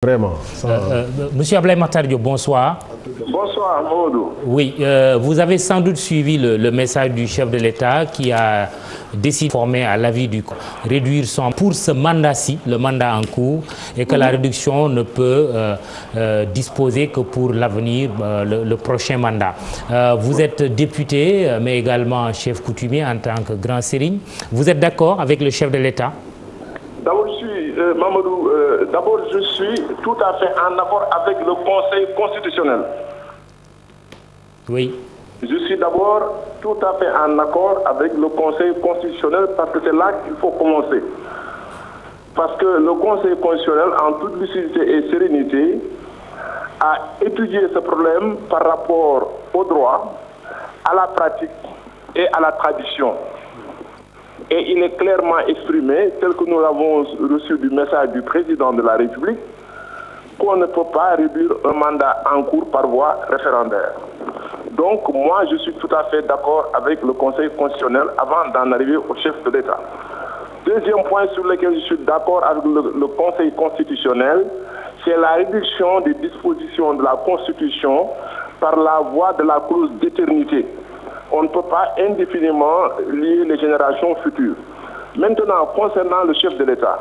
Vraiment. Monsieur Ablaye Makhtar Diop, bonsoir. Bonsoir, Mamadou. Oui, vous avez sans doute suivi le message du chef de l'État qui a décidé de former à l'avis du réduire son pour ce mandat-ci, le mandat en cours, et que la réduction ne peut disposer que pour l'avenir, le prochain mandat. Vous êtes député, mais également chef coutumier en tant que grand sérigne. Vous êtes d'accord avec le chef de l'État? Mamadou, d'abord je suis tout à fait en accord avec le Conseil constitutionnel. Oui. Je suis d'abord tout à fait en accord avec le Conseil constitutionnel parce que c'est là qu'il faut commencer. Parce que le Conseil constitutionnel, en toute lucidité et sérénité, a étudié ce problème par rapport au droit, à la pratique et à la tradition. Et il est clairement exprimé, tel que nous l'avons reçu du message du président de la République, qu'on ne peut pas réduire un mandat en cours par voie référendaire. Donc moi, je suis tout à fait d'accord avec le Conseil constitutionnel avant d'en arriver au chef de l'État. Deuxième point sur lequel je suis d'accord avec le Conseil constitutionnel, c'est la réduction des dispositions de la Constitution par la voie de la clause d'éternité. On ne peut pas indéfiniment lier les générations futures. Maintenant, concernant le chef de l'État,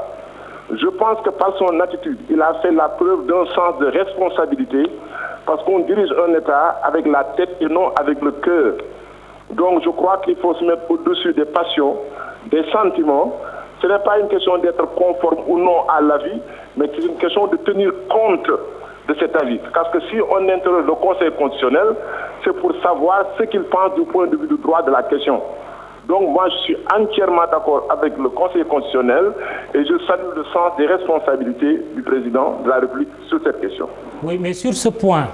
je pense que par son attitude, il a fait la preuve d'un sens de responsabilité parce qu'on dirige un État avec la tête et non avec le cœur. Donc je crois qu'il faut se mettre au-dessus des passions, des sentiments. Ce n'est pas une question d'être conforme ou non à l'avis, mais c'est une question de tenir compte de cet avis. Parce que si on interroge le Conseil constitutionnel, c'est pour savoir ce qu'il pense du point de vue du droit de la question. Donc moi, je suis entièrement d'accord avec le Conseil constitutionnel et je salue le sens des responsabilités du président de la République sur cette question. Oui, mais sur ce point,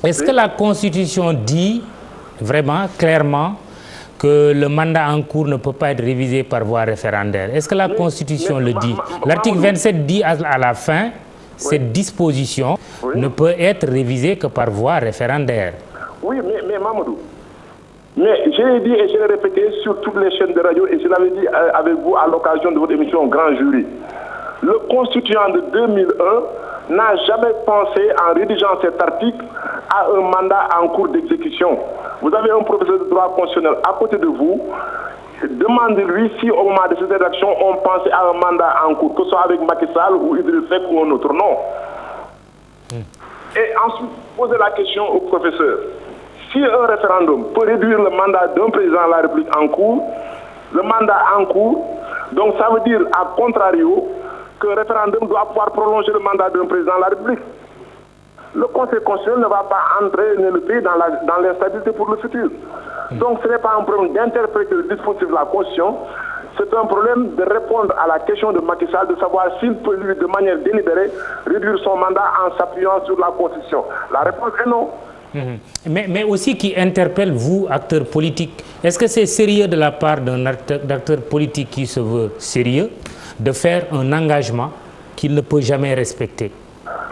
est-ce que la Constitution dit vraiment clairement que le mandat en cours ne peut pas être révisé par voie référendaire? Est-ce que la Constitution le dit? L'article 27 dit à la fin, cette disposition ne peut être révisée que par voie référendaire. Oui, mais Mamadou, mais je l'ai dit et je l'ai répété sur toutes les chaînes de radio et je l'avais dit avec vous à l'occasion de votre émission Grand Jury. Le constituant de 2001 n'a jamais pensé en rédigeant cet article à un mandat en cours d'exécution. Vous avez un professeur de droit constitutionnel à côté de vous. Demandez-lui si au moment de cette rédaction on pensait à un mandat en cours, que ce soit avec Macky Sall ou Idriss Seck ou un autre nom. Et ensuite, posez la question au professeur. Si un référendum peut réduire le mandat d'un président de la République en cours, le mandat en cours, donc ça veut dire, à contrario, qu'un référendum doit pouvoir prolonger le mandat d'un président de la République. Le Conseil constitutionnel ne va pas entraîner le pays dans l'instabilité pour le futur. Donc ce n'est pas un problème d'interpréter le dispositif de la Constitution, c'est un problème de répondre à la question de Macky Sall, de savoir s'il peut, lui, de manière délibérée, réduire son mandat en s'appuyant sur la Constitution. La réponse est non. Mais aussi qui interpelle, vous, acteurs politiques, est-ce que c'est sérieux de la part d'un acteur politique qui se veut sérieux de faire un engagement qu'il ne peut jamais respecter?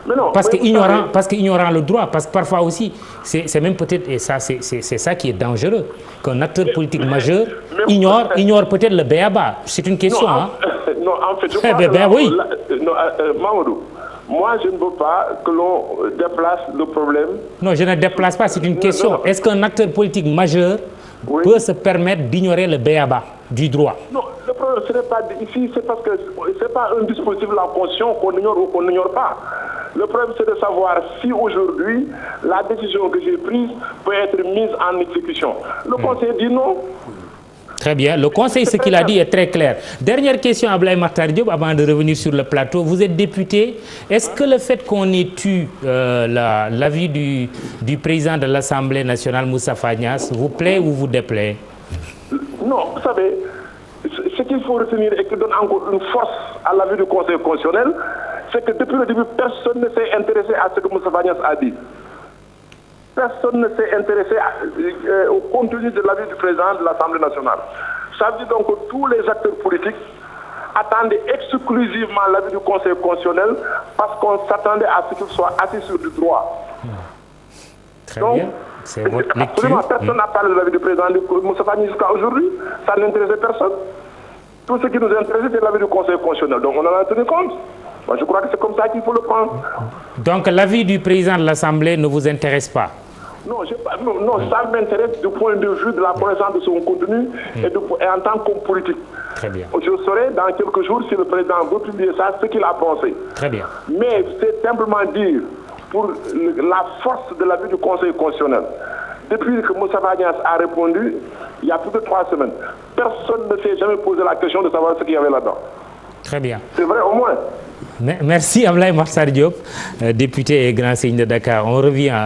Non, parce qu'ignorant le droit, parce que parfois aussi, c'est même peut-être, et ça c'est ça qui est dangereux, qu'un acteur politique majeur ignore peut-être le b.a.-ba. C'est une question, hein? Non, en fait, je crois oui. Mamadou, moi je ne veux pas que l'on déplace le problème. Non, je ne déplace pas, c'est une question. Est-ce qu'un acteur politique majeur peut se permettre d'ignorer le b.a.-ba du droit? Non, le problème, ce n'est pas ici, c'est parce que ce n'est pas un dispositif de la Constitution qu'on ignore ou qu'on n'ignore pas. Le problème, c'est de savoir si aujourd'hui, la décision que j'ai prise peut être mise en exécution. Le Conseil dit non. Très bien. Le Conseil, ce qu'il a dit est très clair. Dernière question à Ablaye Makhtar Diop, avant de revenir sur le plateau. Vous êtes député. Est-ce que le fait qu'on ait eu l'avis du président de l'Assemblée nationale, Moustapha Niasse, vous plaît ou vous déplaît? Non, vous savez, ce qu'il faut retenir et qui donne encore une force à l'avis du Conseil constitutionnel, c'est que depuis le début, personne ne s'est intéressé à ce que Moustapha Niasse a dit. Personne ne s'est intéressé au contenu de l'avis du président de l'Assemblée nationale. Ça veut dire donc que tous les acteurs politiques attendaient exclusivement l'avis du Conseil constitutionnel parce qu'on s'attendait à ce qu'il soit assis sur du droit. Très bien. C'est votre lecture. Absolument, personne n'a parlé de l'avis du président Moustapha Niasse jusqu'à aujourd'hui. Ça n'intéressait personne. Tout ce qui nous intéressait, c'est l'avis du Conseil constitutionnel. Donc on en a tenu compte. Moi, je crois que c'est comme ça qu'il faut le prendre. Donc l'avis du président de l'Assemblée ne vous intéresse pas? Non, ça m'intéresse du point de vue de la connaissance de son contenu et en tant qu'homme politique. Très bien. Je saurai dans quelques jours si le président veut publier ça, ce qu'il a pensé. Très bien. Mais c'est simplement dire, pour la force de l'avis du Conseil constitutionnel, depuis que Moussa Niasse a répondu, il y a plus de 3 semaines, personne ne s'est jamais posé la question de savoir ce qu'il y avait là-dedans. Très bien. C'est vrai au moins. Merci Ablaye Makhtar Diop, député et grand seigneur de Dakar. On revient à